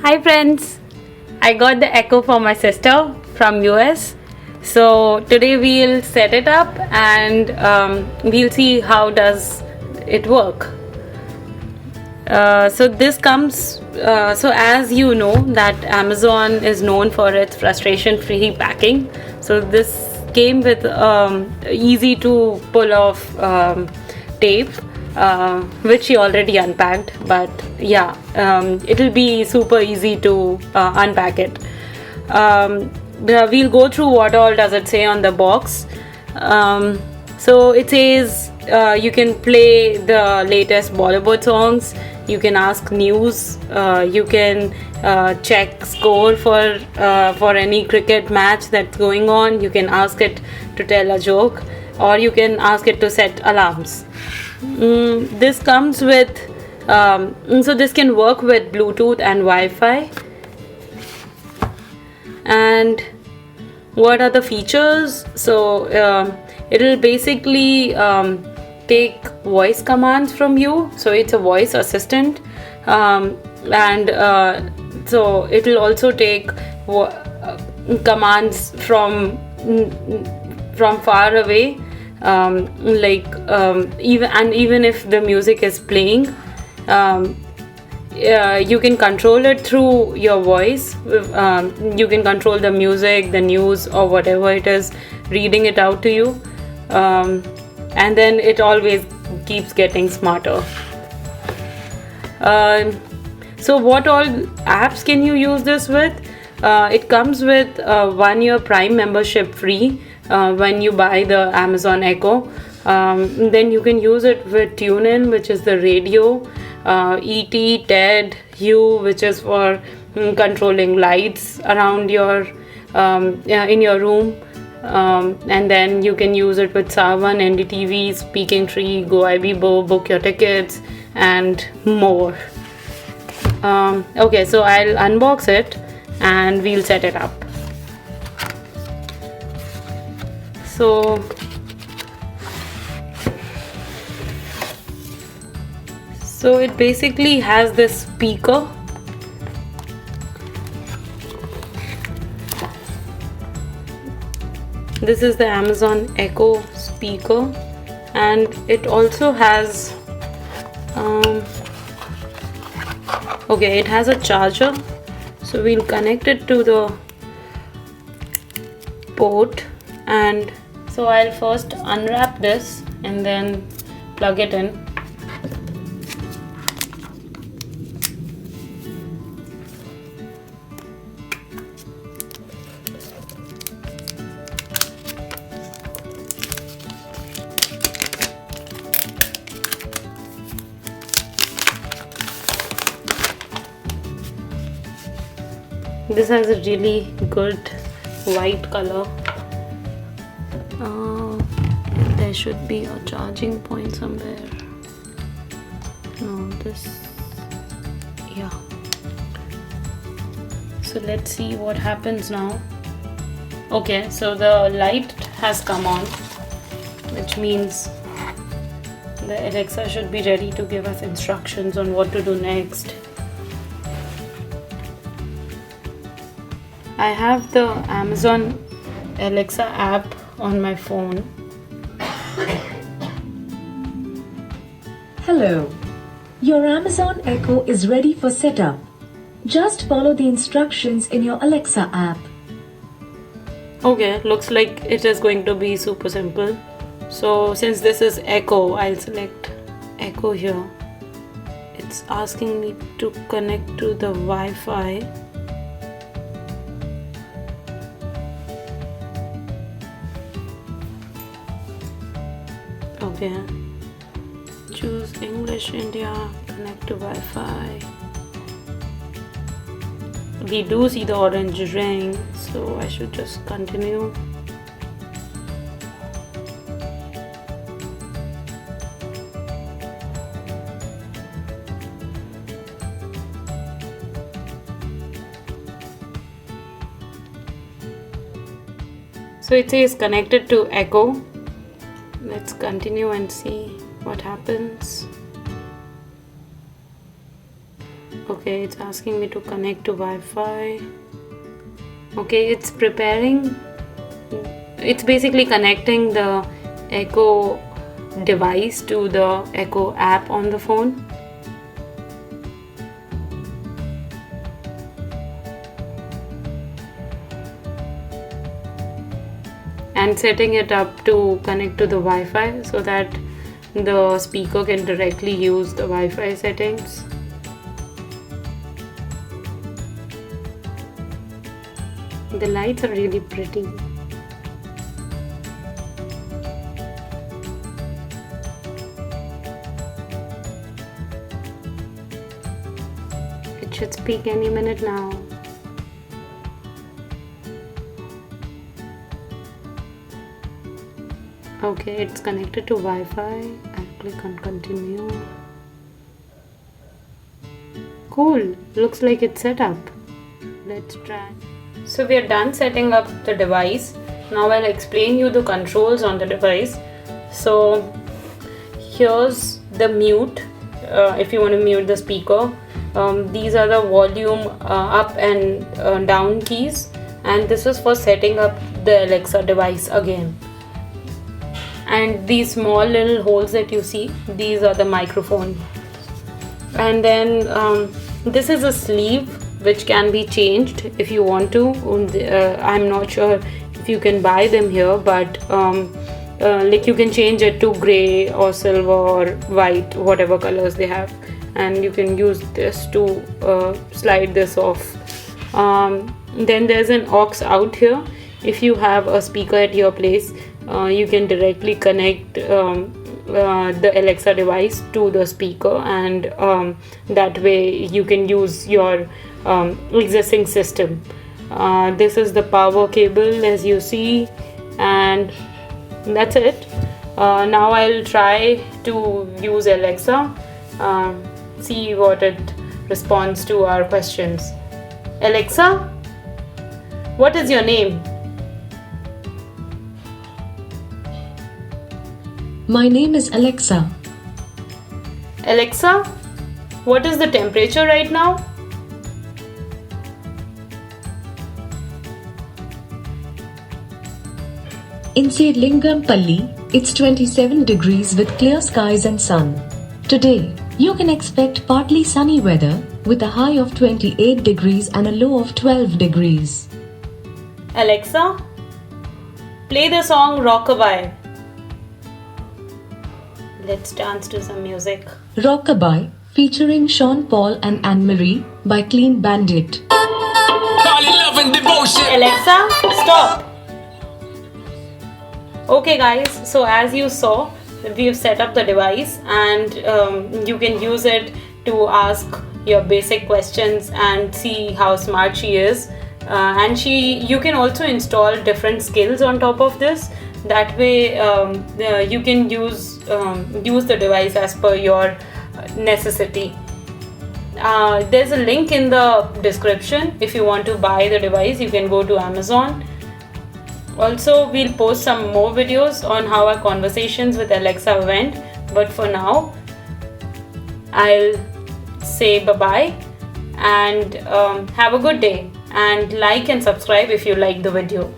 Hi friends, I got the Echo for my sister from US. So today we'll set it up and we'll see how does it work. So this comes, so as you know that Amazon is known for its frustration-free packing. So this came with easy to pull off tape, which she already unpacked, but yeah, it'll be super easy to unpack it. We'll go through what all does it say on the box. So it says you can play the latest Bollywood songs, you can ask news, you can check score for any cricket match that's going on, you can ask it to tell a joke, or you can ask it to set alarms. This comes with, so this can work with Bluetooth and Wi-Fi. And what are the features? So it'll basically take voice commands from you, so it's a voice assistant, and so it'll also take commands from far away, even if the music is playing, you can control it through your voice. You can control the music, the news, or whatever it is reading it out to you, and then it always keeps getting smarter. So what all apps can you use this with? It comes with 1 year Prime membership free when you buy the Amazon Echo. Then you can use it with TuneIn, which is the radio, ET, TED, Hue, which is for controlling lights around your in your room, and then you can use it with Savan, NDTV, Speaking Tree, GoIBO, Book Your Tickets, and more. Okay, so I'll unbox it and we'll set it up. So it basically has this speaker. This is the Amazon Echo speaker, and it also has it has a charger. So we'll connect it to the port, and so I'll first unwrap this and then plug it in. This has a really good white color. There should be a charging point somewhere. No, yeah. So let's see what happens now. Okay, so the light has come on, which means the Alexa should be ready to give us instructions on what to do next. I have the Amazon Alexa app on my phone. Hello. Your Amazon Echo is ready for setup. Just follow the instructions in your Alexa app. Okay, looks like it is going to be super simple. So since this is Echo, I'll select Echo here. It's asking me to connect to the Wi-Fi. Okay, choose English India, connect to Wi-Fi. We do see the orange ring, so I should just continue. So it says connected to Echo. Let's continue and see what happens. Okay, Okay, it's asking me to connect to Wi-Fi. Okay, it's preparing. It's basically connecting the Echo device to the Echo app on the phone. And setting it up to connect to the Wi-Fi so that the speaker can directly use the Wi-Fi settings. The lights are really pretty. It should speak any minute now. Okay, it's connected to Wi-Fi. I'll click on continue. Cool, looks like it's set up. Let's try. So we are done setting up the device. Now I'll explain you the controls on the device. So here's the mute. If you want to mute the speaker, these are the volume up and down keys, and this is for setting up the Alexa device again. And these small little holes that you see, these are the microphone. And then this is a sleeve which can be changed if you want to. I'm not sure if you can buy them here, but like you can change it to gray or silver or white, whatever colors they have, and you can use this to slide this off. Then there's an aux out here. If you have a speaker at your place, you can directly connect the Alexa device to the speaker, and that way you can use your existing system. This is the power cable, as you see, and that's it. Now I'll try to use Alexa, see what it responds to our questions. Alexa, what is your name? My name is Alexa. Alexa, what is the temperature right now? Inside Lingampalli, it's 27 degrees with clear skies and sun. Today, you can expect partly sunny weather with a high of 28 degrees and a low of 12 degrees. Alexa, play the song Rockabye. Let's dance to some music. Rockabye, featuring Sean Paul and Anne-Marie by Clean Bandit. Alexa, stop. Okay guys, so as you saw, we've set up the device, and you can use it to ask your basic questions and see how smart she is. And you can also install different skills on top of this. That way you can use the device as per your necessity. There's a link in the description. If you want to buy the device, you can go to Amazon. Also, we'll post some more videos on how our conversations with Alexa went, but for now I'll say bye-bye and have a good day, and like and subscribe if you like the video.